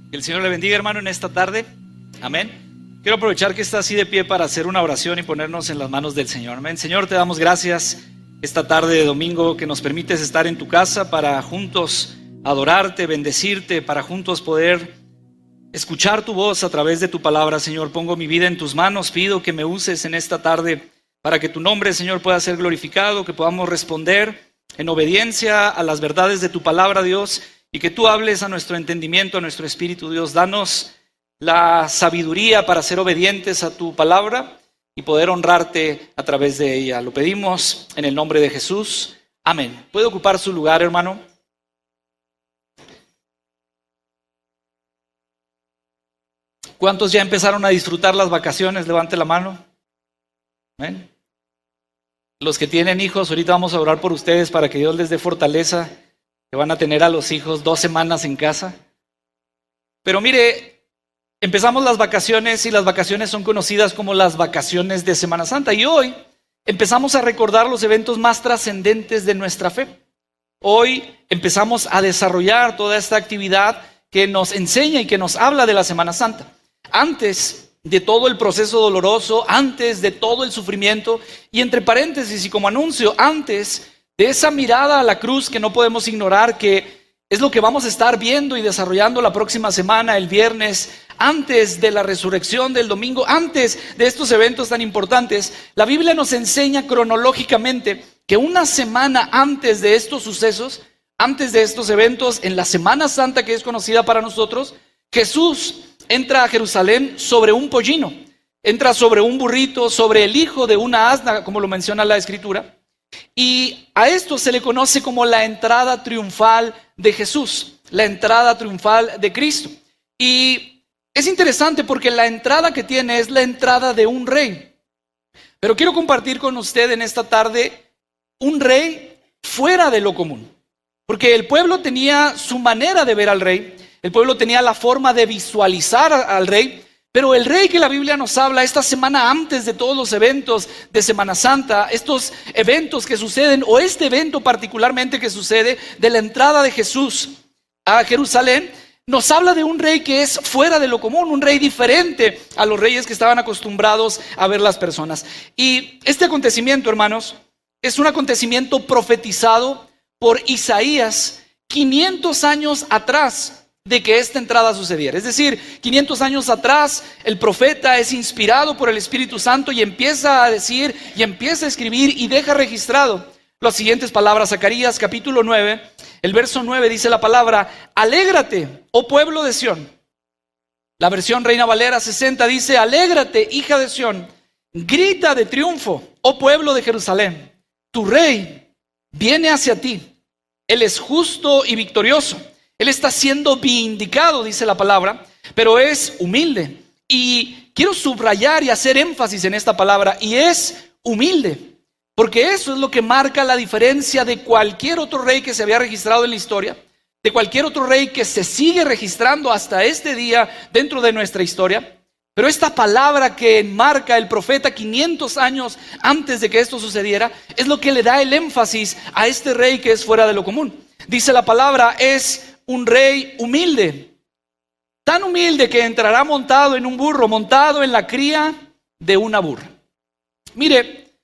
Que el Señor le bendiga, hermano, en esta tarde. Amén. Quiero aprovechar que está así de pie para hacer una oración y ponernos en las manos del Señor. Amén. Señor, te damos gracias esta tarde de domingo que nos permites estar en tu casa para juntos adorarte, bendecirte, para juntos poder escuchar tu voz a través de tu palabra. Señor, pongo mi vida en tus manos, pido que me uses en esta tarde para que tu nombre, Señor, pueda ser glorificado, que podamos responder en obediencia a las verdades de tu palabra, Dios, y que tú hables a nuestro entendimiento, a nuestro espíritu, Dios. Danos la sabiduría para ser obedientes a tu palabra y poder honrarte a través de ella. Lo pedimos en el nombre de Jesús. Amén. ¿Puede ocupar su lugar, hermano? ¿Cuántos ya empezaron a disfrutar las vacaciones? Levante la mano. Amén. Los que tienen hijos, ahorita vamos a orar por ustedes para que Dios les dé fortaleza, que van a tener a los hijos 2 semanas en casa. Pero mire, empezamos las vacaciones y las vacaciones son conocidas como las vacaciones de Semana Santa. Y hoy empezamos a recordar los eventos más trascendentes de nuestra fe. Hoy empezamos a desarrollar toda esta actividad que nos enseña y que nos habla de la Semana Santa. Antes de todo el proceso doloroso, antes de todo el sufrimiento, y entre paréntesis y como anuncio, antes de esa mirada a la cruz que no podemos ignorar, que es lo que vamos a estar viendo y desarrollando la próxima semana, el viernes, antes de la resurrección del domingo, antes de estos eventos tan importantes, la Biblia nos enseña cronológicamente que una semana antes de estos sucesos, antes de estos eventos, en la Semana Santa que es conocida para nosotros, Jesús entra a Jerusalén sobre un pollino, entra sobre un burrito, sobre el hijo de una asna, como lo menciona la Escritura. Y a esto se le conoce como la entrada triunfal de Jesús, la entrada triunfal de Cristo. Y es interesante porque la entrada que tiene es la entrada de un rey. Pero quiero compartir con usted en esta tarde un rey fuera de lo común. Porque el pueblo tenía su manera de ver al rey, el pueblo tenía la forma de visualizar al rey, pero el rey que la Biblia nos habla esta semana antes de todos los eventos de Semana Santa, estos eventos que suceden, o este evento particularmente que sucede de la entrada de Jesús a Jerusalén, nos habla de un rey que es fuera de lo común, un rey diferente a los reyes que estaban acostumbrados a ver las personas. Y este acontecimiento, hermanos, es un acontecimiento profetizado por Isaías 500 años atrás de que esta entrada sucediera. Es decir, 500 años atrás, el profeta es inspirado por el Espíritu Santo y empieza a decir y empieza a escribir y deja registrado las siguientes palabras. Zacarías capítulo 9, el verso 9 dice la palabra: alégrate, oh pueblo de Sión. La versión Reina Valera 60 dice: alégrate, hija de Sión, grita de triunfo, oh pueblo de Jerusalén. Tu rey viene hacia ti, él es justo y victorioso. Él está siendo vindicado, dice la palabra, pero es humilde. Y quiero subrayar y hacer énfasis en esta palabra, y es humilde, porque eso es lo que marca la diferencia de cualquier otro rey que se había registrado en la historia, de cualquier otro rey que se sigue registrando hasta este día dentro de nuestra historia. Pero esta palabra que marca el profeta 500 años antes de que esto sucediera, es lo que le da el énfasis a este rey que es fuera de lo común. Dice la palabra, es un rey humilde, tan humilde que entrará montado en un burro, montado en la cría de una burra. Mire,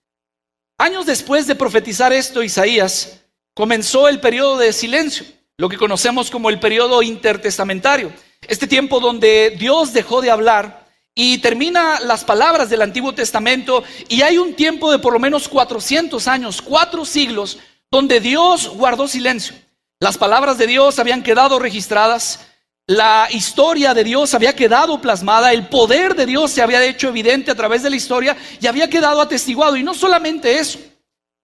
años después de profetizar esto, Isaías comenzó el periodo de silencio, lo que conocemos como el periodo intertestamentario. Este tiempo donde Dios dejó de hablar y termina las palabras del Antiguo Testamento, y hay un tiempo de por lo menos 400 años, 4 siglos, donde Dios guardó silencio. Las palabras de Dios habían quedado registradas, la historia de Dios había quedado plasmada, el poder de Dios se había hecho evidente a través de la historia y había quedado atestiguado. Y no solamente eso,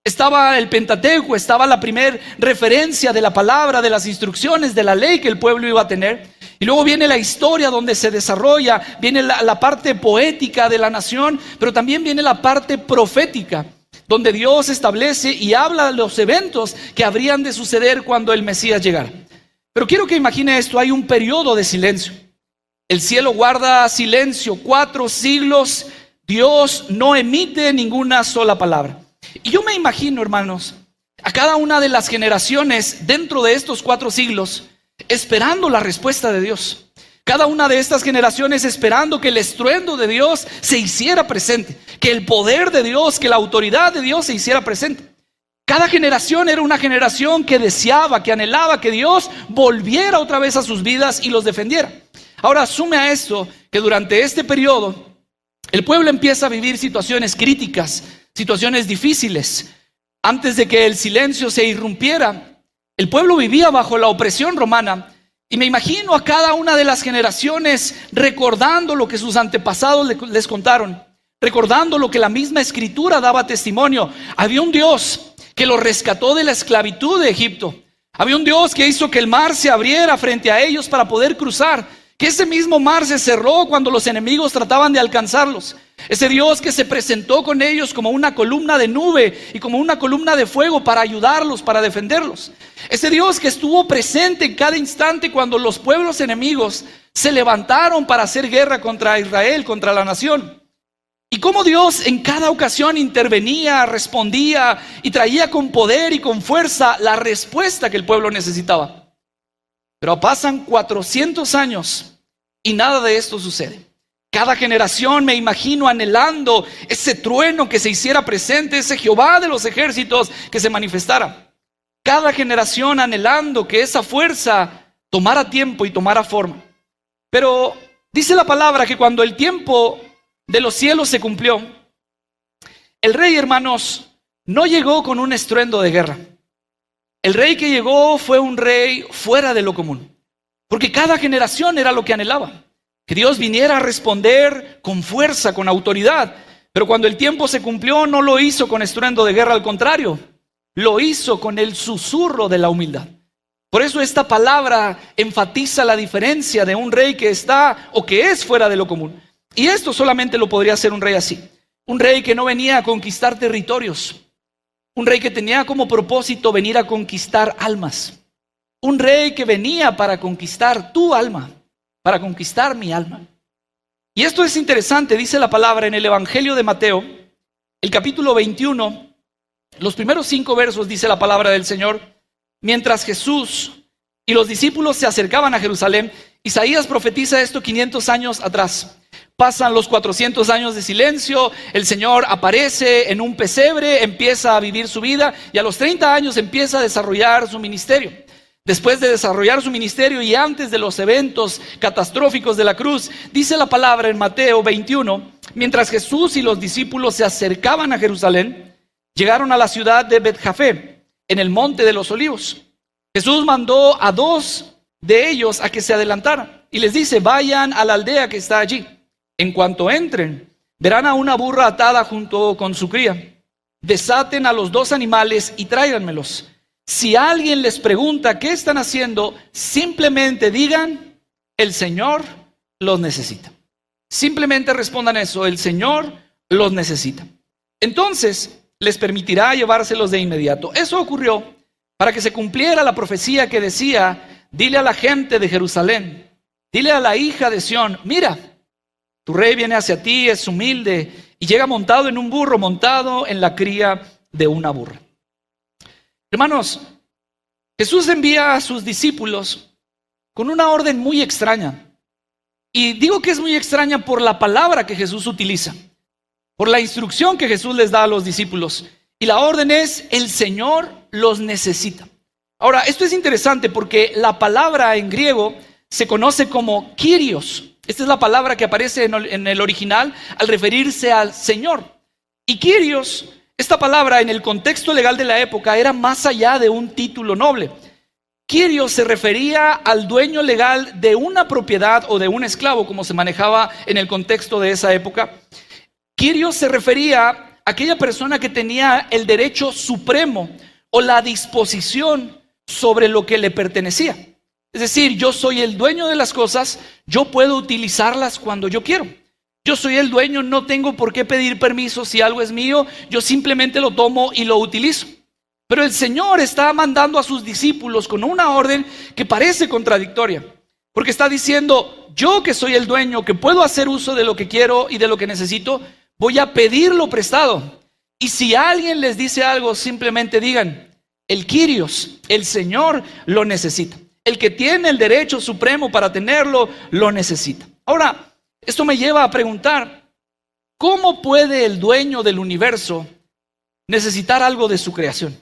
estaba el Pentateuco, estaba la primera referencia de la palabra, de las instrucciones, de la ley que el pueblo iba a tener. Y luego viene la historia donde se desarrolla, viene la parte poética de la nación, pero también viene la parte profética, donde Dios establece y habla de los eventos que habrían de suceder cuando el Mesías llegara. Pero quiero que imagine esto, hay un periodo de silencio. El cielo guarda silencio, 4 siglos, Dios no emite ninguna sola palabra. Y yo me imagino, hermanos, a cada una de las generaciones dentro de estos 4 siglos, esperando la respuesta de Dios. Cada una de estas generaciones esperando que el estruendo de Dios se hiciera presente, que el poder de Dios, que la autoridad de Dios se hiciera presente. Cada generación era una generación que deseaba, que anhelaba que Dios volviera otra vez a sus vidas y los defendiera. Ahora asume a esto que durante este periodo el pueblo empieza a vivir situaciones críticas, situaciones difíciles. Antes de que el silencio se irrumpiera, el pueblo vivía bajo la opresión romana. Y me imagino a cada una de las generaciones recordando lo que sus antepasados les contaron, recordando lo que la misma escritura daba testimonio. Había un Dios que los rescató de la esclavitud de Egipto. Había un Dios que hizo que el mar se abriera frente a ellos para poder cruzar, que ese mismo mar se cerró cuando los enemigos trataban de alcanzarlos. Ese Dios que se presentó con ellos como una columna de nube y como una columna de fuego para ayudarlos, para defenderlos. Ese Dios que estuvo presente en cada instante cuando los pueblos enemigos se levantaron para hacer guerra contra Israel, contra la nación. Y cómo Dios en cada ocasión intervenía, respondía y traía con poder y con fuerza la respuesta que el pueblo necesitaba. Pero pasan 400 años y nada de esto sucede. Cada generación me imagino anhelando ese trueno que se hiciera presente, ese Jehová de los ejércitos que se manifestara. Cada generación anhelando que esa fuerza tomara tiempo y tomara forma. Pero dice la palabra que cuando el tiempo de los cielos se cumplió, el rey, hermanos, no llegó con un estruendo de guerra. El rey que llegó fue un rey fuera de lo común, porque cada generación era lo que anhelaba, que Dios viniera a responder con fuerza, con autoridad. Pero cuando el tiempo se cumplió, no lo hizo con estruendo de guerra, al contrario, lo hizo con el susurro de la humildad. Por eso esta palabra enfatiza la diferencia de un rey que está o que es fuera de lo común. Y esto solamente lo podría hacer un rey así, un rey que no venía a conquistar territorios, un rey que tenía como propósito venir a conquistar almas, un rey que venía para conquistar tu alma, para conquistar mi alma. Y esto es interesante, dice la palabra en el Evangelio de Mateo, el capítulo 21, los primeros 5 versos, dice la palabra del Señor: mientras Jesús y los discípulos se acercaban a Jerusalén. Isaías profetiza esto 500 años atrás. Pasan los 400 años de silencio, el Señor aparece en un pesebre, empieza a vivir su vida y a los 30 años empieza a desarrollar su ministerio. Después de desarrollar su ministerio y antes de los eventos catastróficos de la cruz, dice la palabra en Mateo 21, mientras Jesús y los discípulos se acercaban a Jerusalén, llegaron a la ciudad de Bet-Jafé, en el monte de los olivos. Jesús mandó a 2 de ellos a que se adelantaran y les dice: vayan a la aldea que está allí. En cuanto entren, verán a una burra atada junto con su cría. Desaten a los 2 animales y tráiganmelos. Si alguien les pregunta qué están haciendo, simplemente digan: el Señor los necesita. Simplemente respondan eso: el Señor los necesita. Entonces les permitirá llevárselos de inmediato. Eso ocurrió para que se cumpliera la profecía que decía: dile a la gente de Jerusalén, dile a la hija de Sión, mira, tu rey viene hacia ti, es humilde y llega montado en un burro, montado en la cría de una burra. Hermanos, Jesús envía a sus discípulos con una orden muy extraña. Y digo que es muy extraña por la palabra que Jesús utiliza, por la instrucción que Jesús les da a los discípulos. Y la orden es: el Señor los necesita. Ahora, esto es interesante porque la palabra en griego se conoce como Kyrios. Esta es la palabra que aparece en el original al referirse al Señor. Y Kyrios, esta palabra en el contexto legal de la época, era más allá de un título noble. Kyrios se refería al dueño legal de una propiedad o de un esclavo, como se manejaba en el contexto de esa época. Kyrios se refería a aquella persona que tenía el derecho supremo o la disposición sobre lo que le pertenecía. Es decir, yo soy el dueño de las cosas, yo puedo utilizarlas cuando yo quiero. Yo soy el dueño, no tengo por qué pedir permiso si algo es mío, yo simplemente lo tomo y lo utilizo. Pero el Señor está mandando a sus discípulos con una orden que parece contradictoria, porque está diciendo: yo que soy el dueño, que puedo hacer uso de lo que quiero y de lo que necesito, voy a pedirlo prestado. Y si alguien les dice algo, simplemente digan: el Kyrios, el Señor lo necesita. El que tiene el derecho supremo para tenerlo, lo necesita. Ahora, esto me lleva a preguntar, ¿cómo puede el dueño del universo necesitar algo de su creación?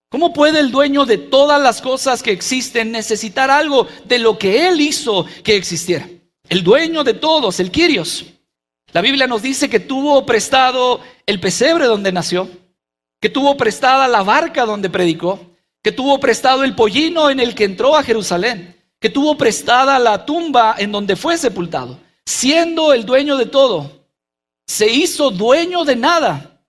¿Cómo puede el dueño de todas las cosas que existen necesitar algo de lo que Él hizo que existiera? El dueño de todos, el Kyrios. La Biblia nos dice que tuvo prestado el pesebre donde nació, que tuvo prestada la barca donde predicó, que tuvo prestado el pollino en el que entró a Jerusalén, que tuvo prestada la tumba en donde fue sepultado. Siendo el dueño de todo, se hizo dueño de nada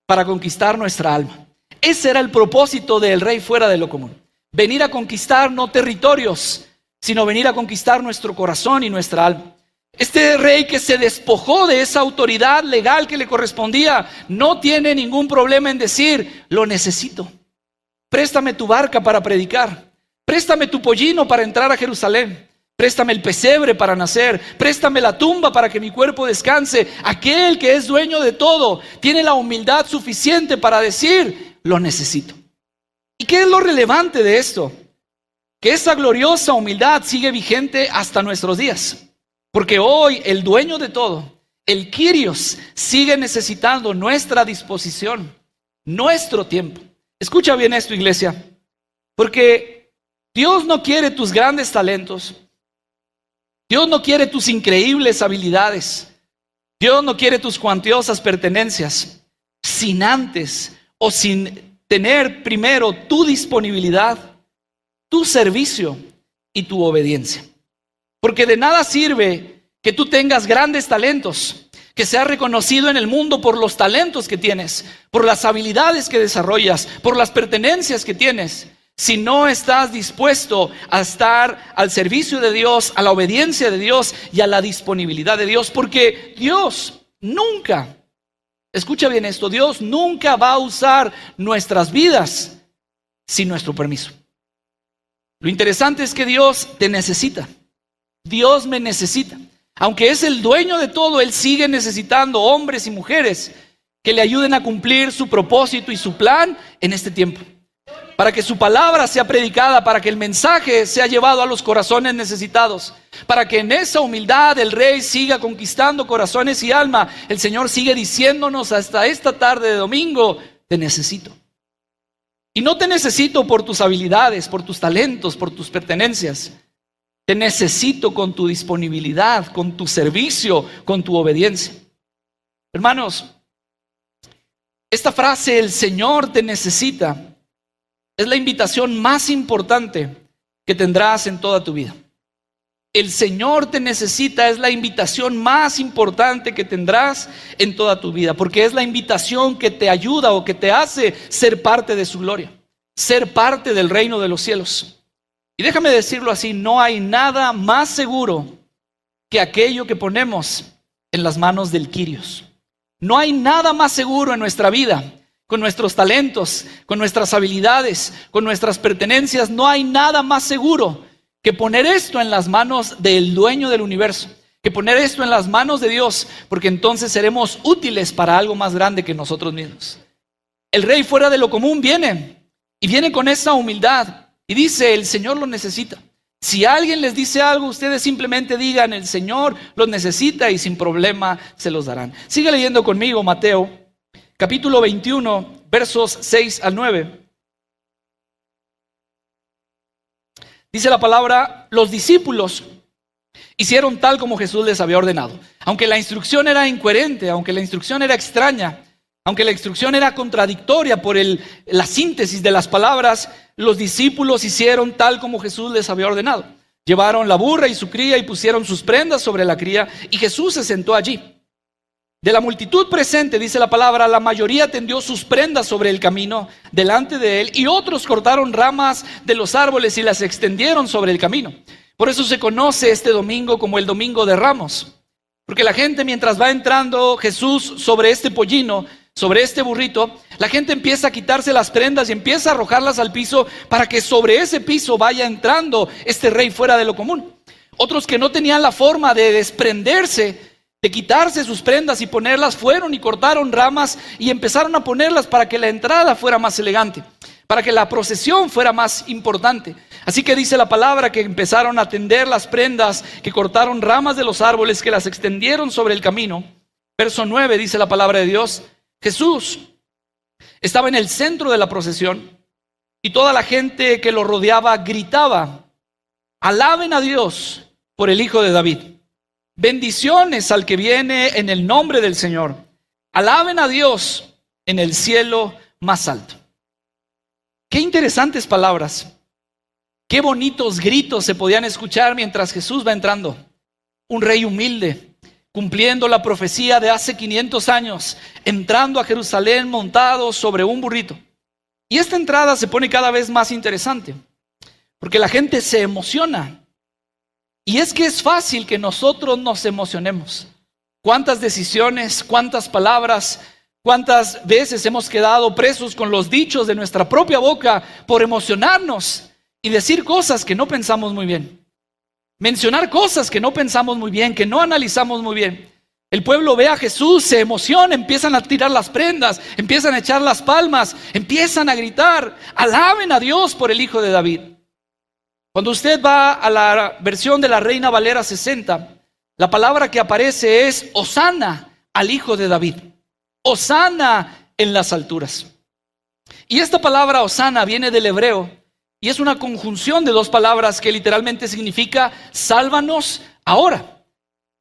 para conquistar nuestra alma. Ese era el propósito del rey fuera de lo común. Venir a conquistar no territorios, sino venir a conquistar nuestro corazón y nuestra alma. Este rey que se despojó de esa autoridad legal que le correspondía, no tiene ningún problema en decir, lo necesito. Préstame tu barca para predicar. Préstame tu pollino para entrar a Jerusalén. Préstame el pesebre para nacer. Préstame la tumba para que mi cuerpo descanse. Aquel que es dueño de todo tiene la humildad suficiente para decir, lo necesito. ¿Y qué es lo relevante de esto? Que esa gloriosa humildad sigue vigente hasta nuestros días. Porque hoy el dueño de todo, el Kyrios, sigue necesitando nuestra disposición, nuestro tiempo. Escucha bien esto, iglesia. Porque Dios no quiere tus grandes talentos. Dios no quiere tus increíbles habilidades. Dios no quiere tus cuantiosas pertenencias. Sin antes o sin tener primero tu disponibilidad, tu servicio y tu obediencia. Porque de nada sirve que tú tengas grandes talentos, que seas reconocido en el mundo por los talentos que tienes, por las habilidades que desarrollas, por las pertenencias que tienes, si no estás dispuesto a estar al servicio de Dios, a la obediencia de Dios y a la disponibilidad de Dios. Porque Dios nunca, escucha bien esto, Dios nunca va a usar nuestras vidas sin nuestro permiso. Lo interesante es que Dios te necesita. Dios me necesita. Aunque es el dueño de todo, Él sigue necesitando hombres y mujeres que le ayuden a cumplir su propósito y su plan en este tiempo. Para que su palabra sea predicada, para que el mensaje sea llevado a los corazones necesitados, para que en esa humildad el Rey siga conquistando corazones y alma. El Señor sigue diciéndonos hasta esta tarde de domingo, te necesito. Y no te necesito por tus habilidades, por tus talentos, por tus pertenencias. Te necesito con tu disponibilidad, con tu servicio, con tu obediencia. Hermanos, esta frase, el Señor te necesita, es la invitación más importante que tendrás en toda tu vida. El Señor te necesita es la invitación más importante que tendrás en toda tu vida, porque es la invitación que te ayuda o que te hace ser parte de su gloria, ser parte del reino de los cielos. Y déjame decirlo así, no hay nada más seguro que aquello que ponemos en las manos del Kyrios. No hay nada más seguro en nuestra vida, con nuestros talentos, con nuestras habilidades, con nuestras pertenencias. No hay nada más seguro que poner esto en las manos del dueño del universo, que poner esto en las manos de Dios, porque entonces seremos útiles para algo más grande que nosotros mismos. El Rey fuera de lo común viene, y viene con esa humildad, y dice, el Señor lo necesita. Si alguien les dice algo, ustedes simplemente digan, el Señor los necesita, y sin problema se los darán. Sigue leyendo conmigo Mateo, capítulo 21, versos 6 al 9. Dice la palabra, los discípulos hicieron tal como Jesús les había ordenado. Aunque la instrucción era incoherente, aunque la instrucción era extraña, aunque la instrucción era contradictoria por la síntesis de las palabras, los discípulos hicieron tal como Jesús les había ordenado. Llevaron la burra y su cría y pusieron sus prendas sobre la cría, y Jesús se sentó allí. De la multitud presente, dice la palabra, la mayoría tendió sus prendas sobre el camino delante de él, y otros cortaron ramas de los árboles y las extendieron sobre el camino. Por eso se conoce este domingo como el Domingo de Ramos, porque la gente, mientras va entrando Jesús sobre este pollino, sobre este burrito, la gente empieza a quitarse las prendas y empieza a arrojarlas al piso para que sobre ese piso vaya entrando este Rey fuera de lo común. Otros que no tenían la forma de desprenderse, de quitarse sus prendas y ponerlas, fueron y cortaron ramas y empezaron a ponerlas para que la entrada fuera más elegante, para que la procesión fuera más importante. Así que dice la palabra que empezaron a tender las prendas, que cortaron ramas de los árboles, que las extendieron sobre el camino. Verso 9 dice la palabra de Dios: Jesús estaba en el centro de la procesión y toda la gente que lo rodeaba gritaba: alaben a Dios por el Hijo de David. Bendiciones al que viene en el nombre del Señor. Alaben a Dios en el cielo más alto. Qué interesantes palabras. Qué bonitos gritos se podían escuchar mientras Jesús va entrando. Un rey humilde, cumpliendo la profecía de hace 500 años, entrando a Jerusalén montado sobre un burrito. Y esta entrada se pone cada vez más interesante, porque la gente se emociona. Y es que es fácil que nosotros nos emocionemos. ¿Cuántas decisiones, cuántas palabras, cuántas veces hemos quedado presos con los dichos de nuestra propia boca por emocionarnos y decir cosas que no pensamos muy bien? Mencionar cosas que no pensamos muy bien, que no analizamos muy bien. El pueblo ve a Jesús, se emociona, empiezan a tirar las prendas, empiezan a echar las palmas, empiezan a gritar: alaben a Dios por el Hijo de David. Cuando usted va a la versión de la Reina Valera 60, la palabra que aparece es Hosana al Hijo de David. Hosana en las alturas. Y esta palabra Hosana viene del hebreo y es una conjunción de dos palabras que literalmente significa sálvanos ahora.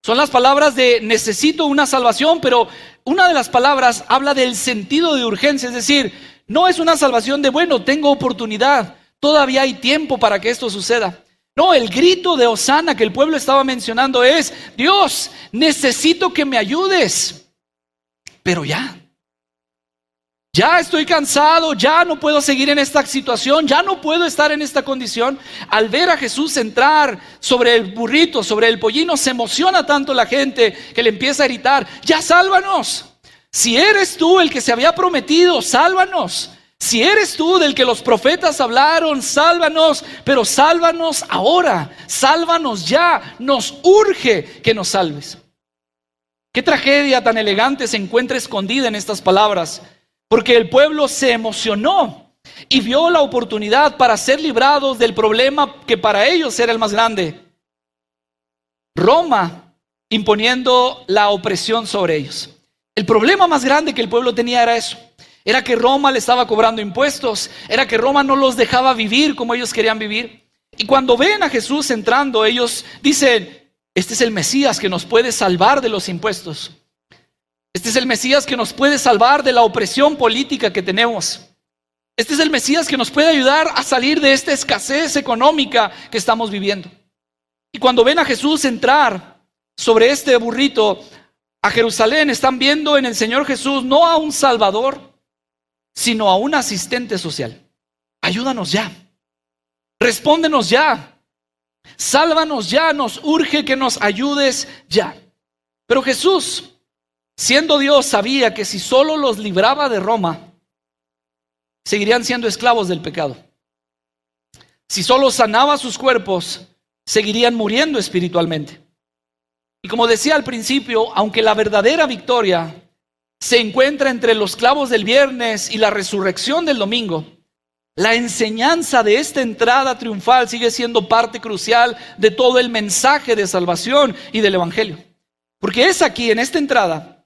Son las palabras de necesito una salvación, pero una de las palabras habla del sentido de urgencia, es decir, no es una salvación de bueno, tengo oportunidad, todavía hay tiempo para que esto suceda. No, el grito de Hosana que el pueblo estaba mencionando es: Dios, necesito que me ayudes, pero ya estoy cansado, ya no puedo seguir en esta situación, ya no puedo estar en esta condición. Al ver a Jesús entrar sobre el burrito, sobre el pollino, se emociona tanto la gente que le empieza a gritar: ya sálvanos, si eres tú el que se había prometido, sálvanos. Si eres tú del que los profetas hablaron, sálvanos, pero sálvanos ahora, sálvanos ya, nos urge que nos salves. Qué tragedia tan elegante se encuentra escondida en estas palabras, porque el pueblo se emocionó y vio la oportunidad para ser librados del problema que para ellos era el más grande: Roma imponiendo la opresión sobre ellos. El problema más grande que el pueblo tenía era eso. Era que Roma le estaba cobrando impuestos, era que Roma no los dejaba vivir como ellos querían vivir. Y cuando ven a Jesús entrando, ellos dicen: este es el Mesías que nos puede salvar de los impuestos. Este es el Mesías que nos puede salvar de la opresión política que tenemos. Este es el Mesías que nos puede ayudar a salir de esta escasez económica que estamos viviendo. Y cuando ven a Jesús entrar sobre este burrito a Jerusalén, están viendo en el Señor Jesús no a un Salvador, sino a un asistente social. Ayúdanos ya, respóndenos ya, sálvanos ya, nos urge que nos ayudes ya. Pero Jesús, siendo Dios, sabía que si solo los libraba de Roma, seguirían siendo esclavos del pecado. Si solo sanaba sus cuerpos, seguirían muriendo espiritualmente. Y como decía al principio, aunque la verdadera victoria se encuentra entre los clavos del viernes y la resurrección del domingo, la enseñanza de esta entrada triunfal sigue siendo parte crucial de todo el mensaje de salvación y del evangelio. Porque es aquí, en esta entrada,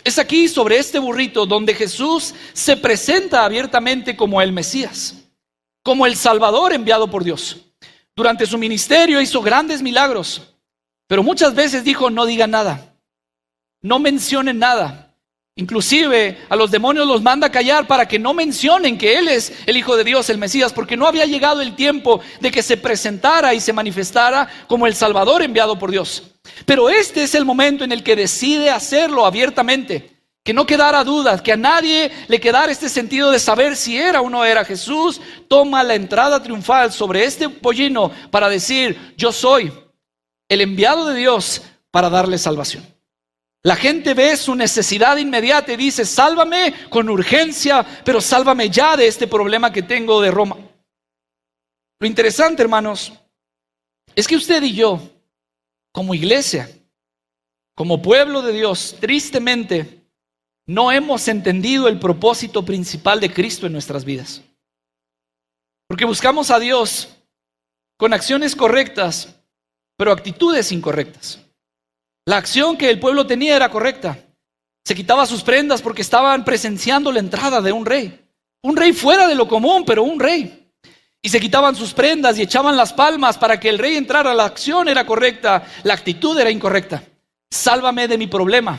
es aquí sobre este burrito donde Jesús se presenta abiertamente como el Mesías, como el Salvador enviado por Dios. Durante su ministerio hizo grandes milagros, pero muchas veces dijo: no digan nada, no mencionen nada. Inclusive a los demonios los manda a callar para que no mencionen que Él es el Hijo de Dios, el Mesías, porque no había llegado el tiempo de que se presentara y se manifestara como el Salvador enviado por Dios. Pero este es el momento en el que decide hacerlo abiertamente, que no quedara dudas, que a nadie le quedara este sentido de saber si era o no era. Jesús toma la entrada triunfal sobre este pollino para decir: yo soy el enviado de Dios para darle salvación. La gente ve su necesidad inmediata y dice: sálvame con urgencia, pero sálvame ya de este problema que tengo de Roma. Lo interesante, hermanos, es que usted y yo, como iglesia, como pueblo de Dios, tristemente, no hemos entendido el propósito principal de Cristo en nuestras vidas. Porque buscamos a Dios con acciones correctas, pero actitudes incorrectas. La acción que el pueblo tenía era correcta. Se quitaba sus prendas porque estaban presenciando la entrada de un rey. Un rey fuera de lo común, pero un rey. Y se quitaban sus prendas y echaban las palmas para que el rey entrara. La acción era correcta, la actitud era incorrecta. Sálvame de mi problema,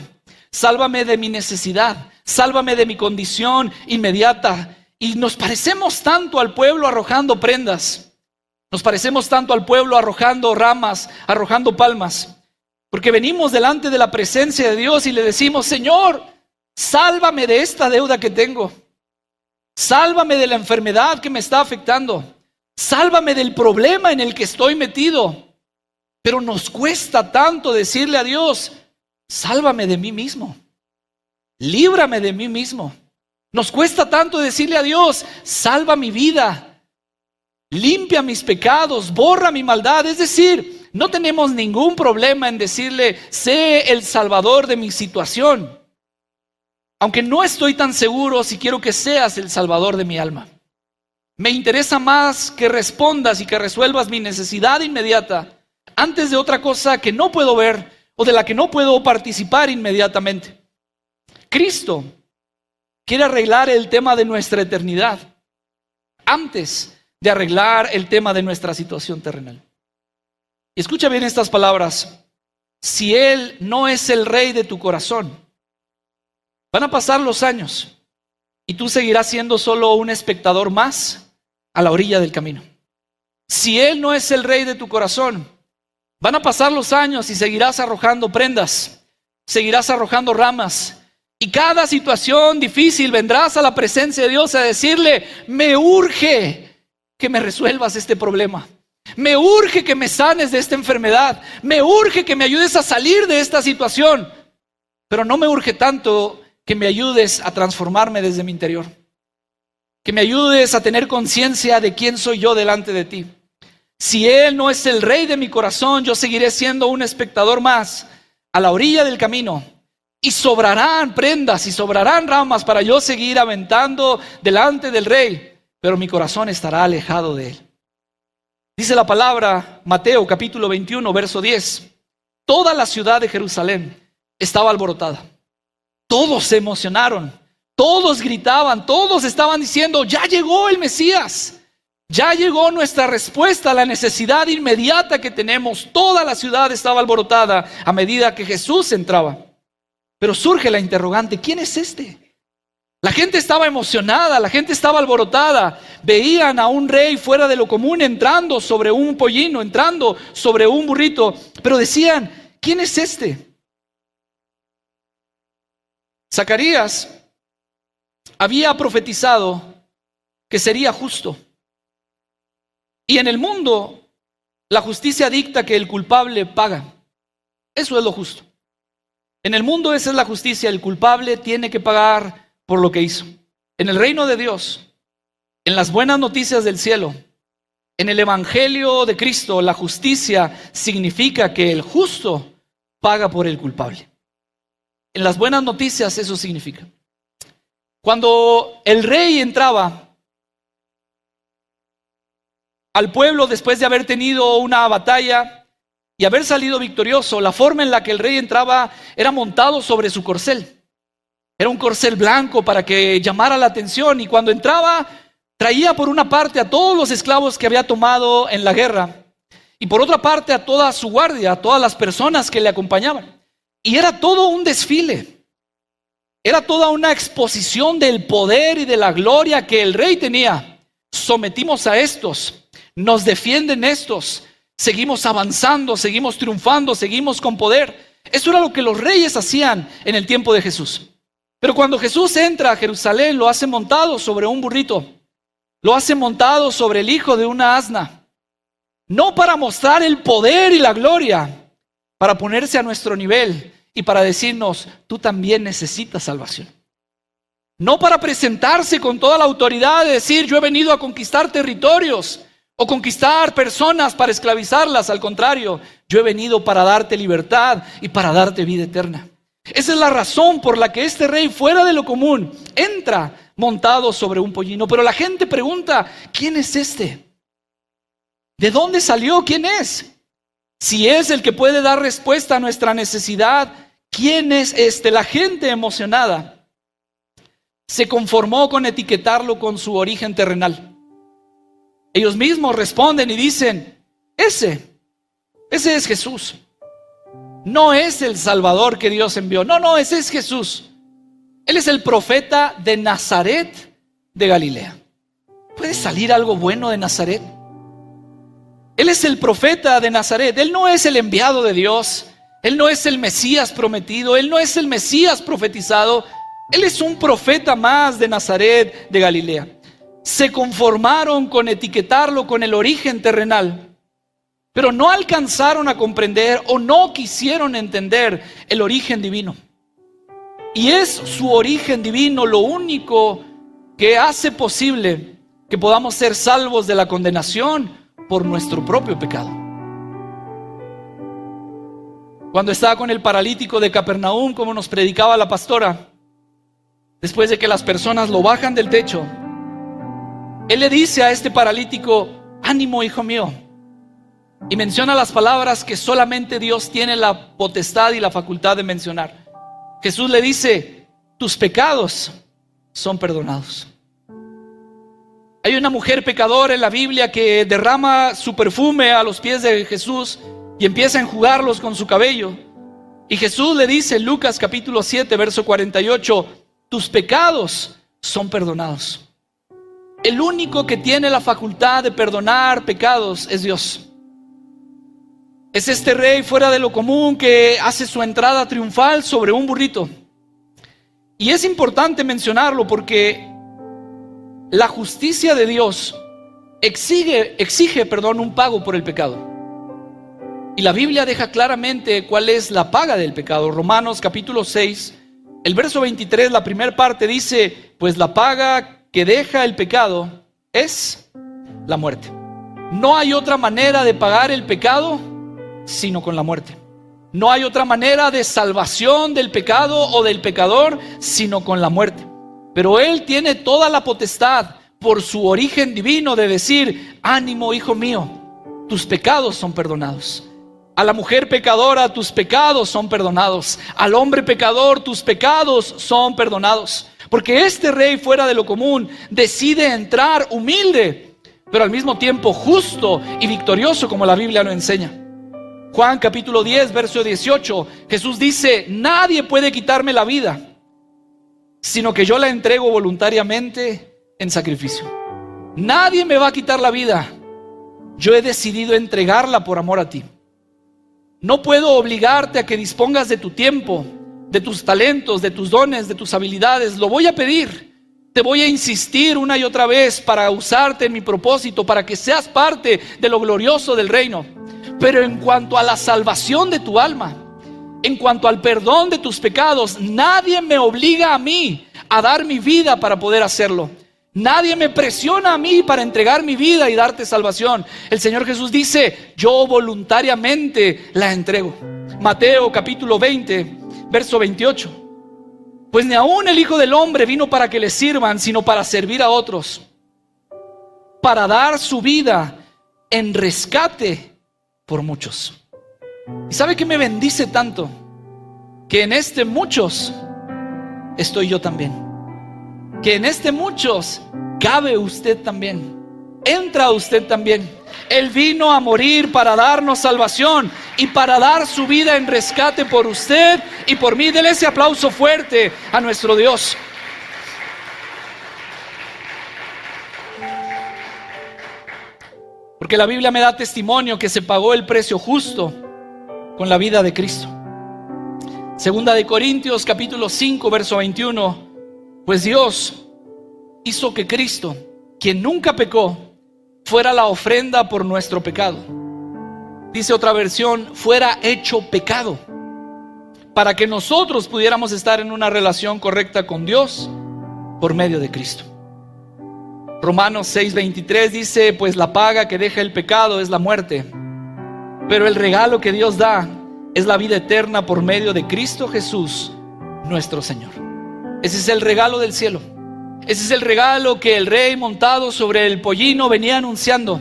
sálvame de mi necesidad, sálvame de mi condición inmediata. Y nos parecemos tanto al pueblo arrojando prendas. Nos parecemos tanto al pueblo arrojando ramas, arrojando palmas. Porque venimos delante de la presencia de Dios y le decimos: Señor, sálvame de esta deuda que tengo. Sálvame de la enfermedad que me está afectando. Sálvame del problema en el que estoy metido. Pero nos cuesta tanto decirle a Dios: sálvame de mí mismo. Líbrame de mí mismo. Nos cuesta tanto decirle a Dios: salva mi vida. Limpia mis pecados, borra mi maldad. Es decir, no tenemos ningún problema en decirle: sé el salvador de mi situación. Aunque no estoy tan seguro si quiero que seas el salvador de mi alma. Me interesa más que respondas y que resuelvas mi necesidad inmediata antes de otra cosa que no puedo ver o de la que no puedo participar inmediatamente. Cristo quiere arreglar el tema de nuestra eternidad antes de arreglar el tema de nuestra situación terrenal. Y escucha bien estas palabras: si Él no es el rey de tu corazón, van a pasar los años y tú seguirás siendo solo un espectador más a la orilla del camino. Si Él no es el rey de tu corazón, van a pasar los años y seguirás arrojando prendas, seguirás arrojando ramas. Y cada situación difícil vendrás a la presencia de Dios a decirle: me urge que me resuelvas este problema. Me urge que me sanes de esta enfermedad. Me urge que me ayudes a salir de esta situación. Pero no me urge tanto que me ayudes a transformarme desde mi interior. Que me ayudes a tener conciencia de quién soy yo delante de ti. Si Él no es el rey de mi corazón, yo seguiré siendo un espectador más a la orilla del camino. Y sobrarán prendas y sobrarán ramas para yo seguir aventando delante del rey. Pero mi corazón estará alejado de Él. Dice la palabra, Mateo capítulo 21, verso 10. Toda la ciudad de Jerusalén estaba alborotada. Todos se emocionaron, todos gritaban, todos estaban diciendo: ya llegó el Mesías, ya llegó nuestra respuesta a la necesidad inmediata que tenemos. Toda la ciudad estaba alborotada a medida que Jesús entraba. Pero surge la interrogante: ¿quién es este? La gente estaba emocionada, la gente estaba alborotada. Veían a un rey fuera de lo común entrando sobre un pollino, entrando sobre un burrito. Pero decían: ¿quién es este? Zacarías había profetizado que sería justo. Y en el mundo, la justicia dicta que el culpable paga. Eso es lo justo. En el mundo esa es la justicia. El culpable tiene que pagar por lo que hizo. En el reino de Dios, en las buenas noticias del cielo, en el evangelio de Cristo, la justicia significa que el justo paga por el culpable. En las buenas noticias eso significa. Cuando el rey entraba al pueblo después de haber tenido una batalla y haber salido victorioso, la forma en la que el rey entraba era montado sobre su corcel. Era un corcel blanco para que llamara la atención, y cuando entraba traía por una parte a todos los esclavos que había tomado en la guerra y por otra parte a toda su guardia, a todas las personas que le acompañaban. Y era todo un desfile, era toda una exposición del poder y de la gloria que el rey tenía. Sometimos a estos, nos defienden estos, seguimos avanzando, seguimos triunfando, seguimos con poder. Eso era lo que los reyes hacían en el tiempo de Jesús. Pero cuando Jesús entra a Jerusalén, lo hace montado sobre un burrito, lo hace montado sobre el hijo de una asna, no para mostrar el poder y la gloria, para ponerse a nuestro nivel y para decirnos: tú también necesitas salvación. No para presentarse con toda la autoridad de decir: yo he venido a conquistar territorios o conquistar personas para esclavizarlas. Al contrario, yo he venido para darte libertad y para darte vida eterna. Esa es la razón por la que este rey fuera de lo común entra montado sobre un pollino. Pero la gente pregunta, ¿quién es este? ¿De dónde salió? ¿Quién es? Si es el que puede dar respuesta a nuestra necesidad, ¿quién es este? La gente emocionada se conformó con etiquetarlo con su origen terrenal. Ellos mismos responden y dicen, ese es Jesús. No es el Salvador que Dios envió. No, ese es Jesús. Él es el profeta de Nazaret de Galilea. ¿Puede salir algo bueno de Nazaret? Él es el profeta de Nazaret. Él no es el enviado de Dios. Él no es el Mesías prometido. Él no es el Mesías profetizado. Él es un profeta más de Nazaret de Galilea. Se conformaron con etiquetarlo con el origen terrenal, pero no alcanzaron a comprender o no quisieron entender el origen divino. Y es su origen divino lo único que hace posible que podamos ser salvos de la condenación por nuestro propio pecado. Cuando estaba con el paralítico de Capernaum, como nos predicaba la pastora, después de que las personas lo bajan del techo, él le dice a este paralítico, ánimo, hijo mío, y menciona las palabras que solamente Dios tiene la potestad y la facultad de mencionar. Jesús le dice, tus pecados son perdonados. Hay una mujer pecadora en la Biblia que derrama su perfume a los pies de Jesús y empieza a enjugarlos con su cabello. Y Jesús le dice en Lucas capítulo 7, verso 48, tus pecados son perdonados. El único que tiene la facultad de perdonar pecados es Dios. Es este rey fuera de lo común que hace su entrada triunfal sobre un burrito. Y es importante mencionarlo porque la justicia de Dios exige un pago por el pecado. Y la Biblia deja claramente cuál es la paga del pecado. Romanos capítulo 6, el verso 23, la primera parte dice, pues la paga que deja el pecado es la muerte. No hay otra manera de pagar el pecado sino con la muerte. No hay otra manera de salvación del pecado o del pecador sino con la muerte. Pero Él tiene toda la potestad por su origen divino de decir, ánimo, hijo mío, tus pecados son perdonados. A la mujer pecadora, tus pecados son perdonados. Al hombre pecador, tus pecados son perdonados. Porque este rey fuera de lo común decide entrar humilde, pero al mismo tiempo justo y victorioso, como la Biblia lo enseña. Juan capítulo 10, verso 18, Jesús dice, nadie puede quitarme la vida, sino que yo la entrego voluntariamente en sacrificio. Nadie me va a quitar la vida. Yo he decidido entregarla por amor a ti. No puedo obligarte a que dispongas de tu tiempo, de tus talentos, de tus dones, de tus habilidades. Lo voy a pedir. Te voy a insistir una y otra vez para usarte en mi propósito, para que seas parte de lo glorioso del reino. Pero en cuanto a la salvación de tu alma, en cuanto al perdón de tus pecados, nadie me obliga a mí a dar mi vida para poder hacerlo. Nadie me presiona a mí para entregar mi vida y darte salvación. El Señor Jesús dice, yo voluntariamente la entrego. Mateo capítulo 20, verso 28. Pues ni aún el Hijo del Hombre vino para que le sirvan, sino para servir a otros, para dar su vida en rescate por muchos. ¿Y sabe qué me bendice tanto? Que en este muchos estoy yo también. Que en este muchos cabe usted también. Entra usted también. Él vino a morir para darnos salvación y para dar su vida en rescate por usted y por mí. Dele ese aplauso fuerte a nuestro Dios. Porque la Biblia me da testimonio que se pagó el precio justo con la vida de Cristo. Segunda de Corintios capítulo 5 verso 21. Pues Dios hizo que Cristo, quien nunca pecó, fuera la ofrenda por nuestro pecado. Dice otra versión, fuera hecho pecado, para que nosotros pudiéramos estar en una relación correcta con Dios por medio de Cristo. Romanos 6:23 dice, pues la paga que deja el pecado es la muerte, pero el regalo que Dios da es la vida eterna por medio de Cristo Jesús, nuestro Señor. Ese es el regalo del cielo. Ese es el regalo que el rey montado sobre el pollino venía anunciando.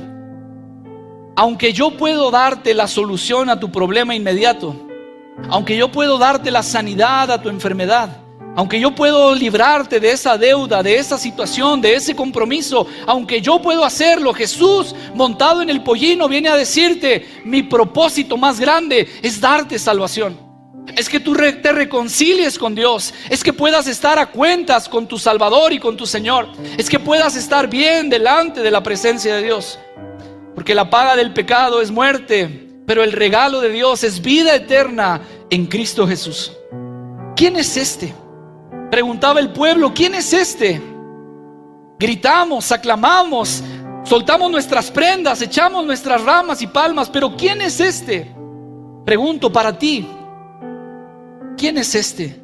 Aunque yo puedo darte la solución a tu problema inmediato, aunque yo puedo darte la sanidad a tu enfermedad, aunque yo puedo librarte de esa deuda, de esa situación, de ese compromiso, aunque yo puedo hacerlo, Jesús montado en el pollino viene a decirte: mi propósito más grande es darte salvación. Es que tú te reconcilies con Dios. Es que puedas estar a cuentas con tu Salvador y con tu Señor. Es que puedas estar bien delante de la presencia de Dios. Porque la paga del pecado es muerte, pero el regalo de Dios es vida eterna en Cristo Jesús. ¿Quién es este?, preguntaba el pueblo. ¿Quién es este? Gritamos, aclamamos, soltamos nuestras prendas, echamos nuestras ramas y palmas, pero ¿quién es este? Pregunto para ti. ¿Quién es este?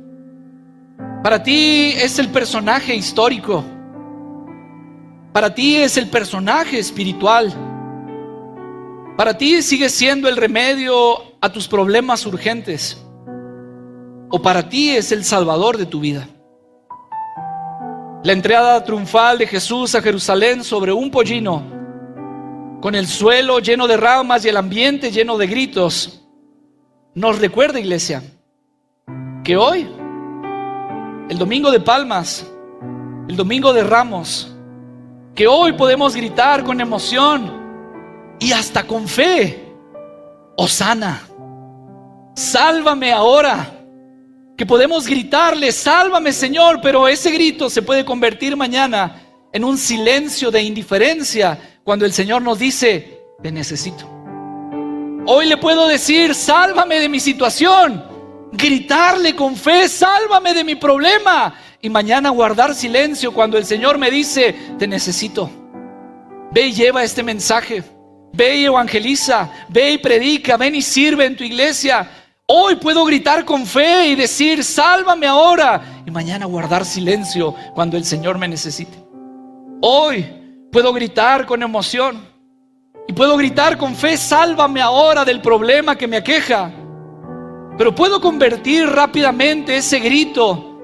Para ti es el personaje histórico. Para ti es el personaje espiritual. Para ti sigue siendo el remedio a tus problemas urgentes. O para ti es el Salvador de tu vida. La entrada triunfal de Jesús a Jerusalén sobre un pollino, con el suelo lleno de ramas y el ambiente lleno de gritos, nos recuerda, iglesia, que hoy, el domingo de Palmas, el domingo de Ramos, que hoy podemos gritar con emoción y hasta con fe: Hosana, sálvame ahora. Que podemos gritarle: sálvame, Señor, pero ese grito se puede convertir mañana en un silencio de indiferencia cuando el Señor nos dice: te necesito. Hoy le puedo decir: sálvame de mi situación, gritarle con fe: sálvame de mi problema, y mañana guardar silencio cuando el Señor me dice: te necesito. Ve y lleva este mensaje, ve y evangeliza, ve y predica, ven y sirve en tu iglesia. Hoy puedo gritar con fe y decir: sálvame ahora, y mañana guardar silencio cuando el Señor me necesite. Hoy puedo gritar con emoción y puedo gritar con fe: sálvame ahora del problema que me aqueja. Pero puedo convertir rápidamente ese grito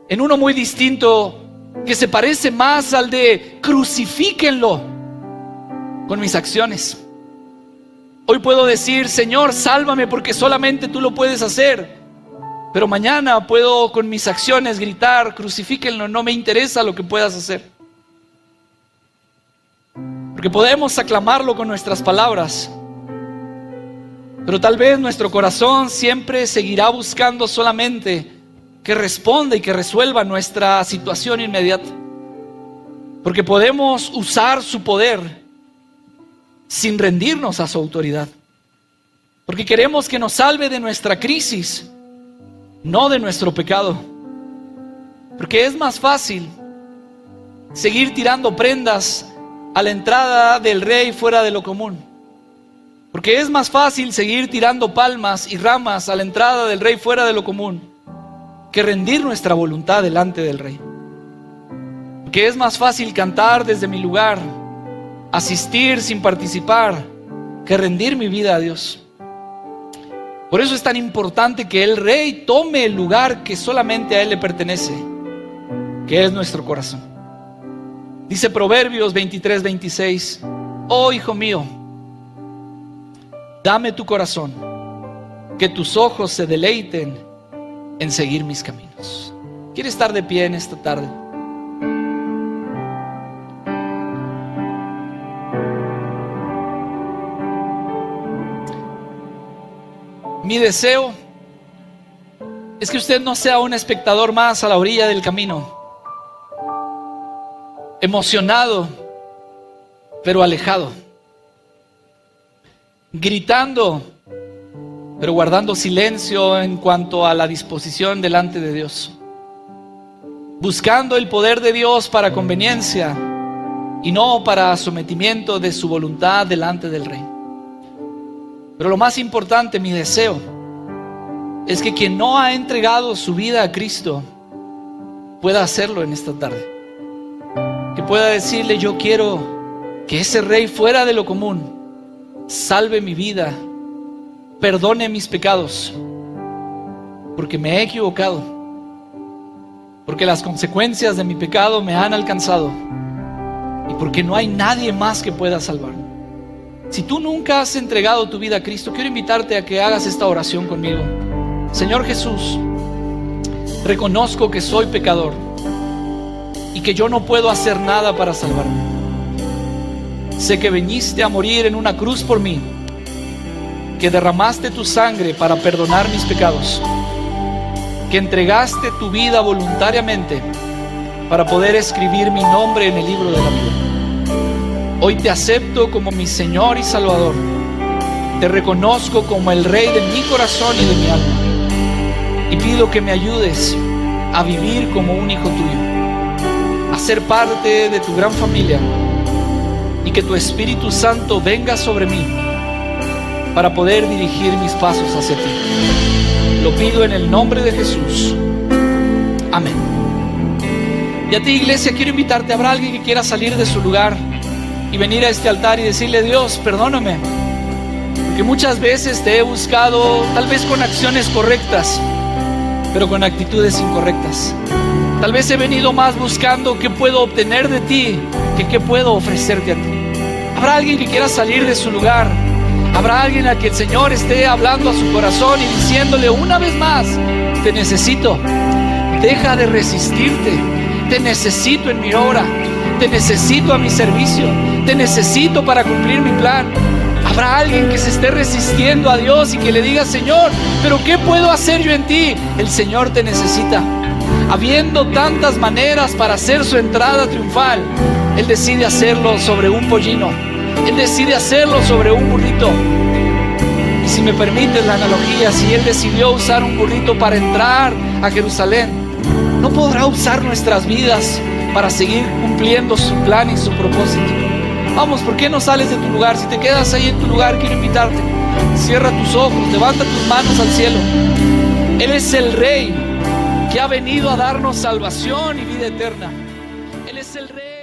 en uno muy distinto, que se parece más al de: crucifíquenlo, con mis acciones. Hoy puedo decir: Señor, sálvame porque solamente tú lo puedes hacer. Pero mañana puedo con mis acciones gritar: crucifíquenlo, no me interesa lo que puedas hacer. Porque podemos aclamarlo con nuestras palabras, pero tal vez nuestro corazón siempre seguirá buscando solamente que responda y que resuelva nuestra situación inmediata. Porque podemos usar su poder sin rendirnos a su autoridad. Porque queremos que nos salve de nuestra crisis, no de nuestro pecado. Porque es más fácil seguir tirando prendas a la entrada del rey fuera de lo común. Porque es más fácil seguir tirando palmas y ramas a la entrada del rey fuera de lo común que rendir nuestra voluntad delante del rey. Porque es más fácil cantar desde mi lugar, asistir sin participar, que rendir mi vida a Dios. Por eso es tan importante que el rey tome el lugar que solamente a él le pertenece, que es nuestro corazón. Dice Proverbios 23:26: oh hijo mío, dame tu corazón, que tus ojos se deleiten en seguir mis caminos. ¿Quieres estar de pie en esta tarde? Mi deseo es que usted no sea un espectador más a la orilla del camino, emocionado, pero alejado, gritando, pero guardando silencio en cuanto a la disposición delante de Dios, buscando el poder de Dios para conveniencia y no para sometimiento de su voluntad delante del Rey. Pero lo más importante, mi deseo, es que quien no ha entregado su vida a Cristo pueda hacerlo en esta tarde. Que pueda decirle: yo quiero que ese Rey fuera de lo común salve mi vida, perdone mis pecados, porque me he equivocado, porque las consecuencias de mi pecado me han alcanzado y porque no hay nadie más que pueda salvarme. Si tú nunca has entregado tu vida a Cristo, quiero invitarte a que hagas esta oración conmigo. Señor Jesús, reconozco que soy pecador y que yo no puedo hacer nada para salvarme. Sé que viniste a morir en una cruz por mí, que derramaste tu sangre para perdonar mis pecados, que entregaste tu vida voluntariamente para poder escribir mi nombre en el libro de la vida. Hoy te acepto como mi Señor y Salvador. Te reconozco como el Rey de mi corazón y de mi alma. Y pido que me ayudes a vivir como un hijo tuyo, a ser parte de tu gran familia, y que tu Espíritu Santo venga sobre mí para poder dirigir mis pasos hacia ti. Lo pido en el nombre de Jesús. Amén. Y a ti, iglesia, quiero invitarte. Habrá alguien que quiera salir de su lugar y venir a este altar y decirle: Dios, perdóname, porque muchas veces te he buscado, tal vez con acciones correctas, pero con actitudes incorrectas. Tal vez he venido más buscando qué puedo obtener de ti que qué puedo ofrecerte a ti. Habrá alguien que quiera salir de su lugar. Habrá alguien a quien el Señor esté hablando a su corazón y diciéndole una vez más: te necesito, deja de resistirte, te necesito en mi obra, te necesito a mi servicio, te necesito para cumplir mi plan. Habrá alguien que se esté resistiendo a Dios y que le diga: Señor, ¿pero qué puedo hacer yo en ti? El Señor te necesita. Habiendo tantas maneras para hacer su entrada triunfal, Él decide hacerlo sobre un pollino. Él decide hacerlo sobre un burrito. Y si me permites la analogía, si Él decidió usar un burrito para entrar a Jerusalén, ¿no podrá usar nuestras vidas para seguir cumpliendo su plan y su propósito? Vamos, ¿por qué no sales de tu lugar? Si te quedas ahí en tu lugar, quiero invitarte. Cierra tus ojos, levanta tus manos al cielo. Él es el Rey que ha venido a darnos salvación y vida eterna. Él es el Rey.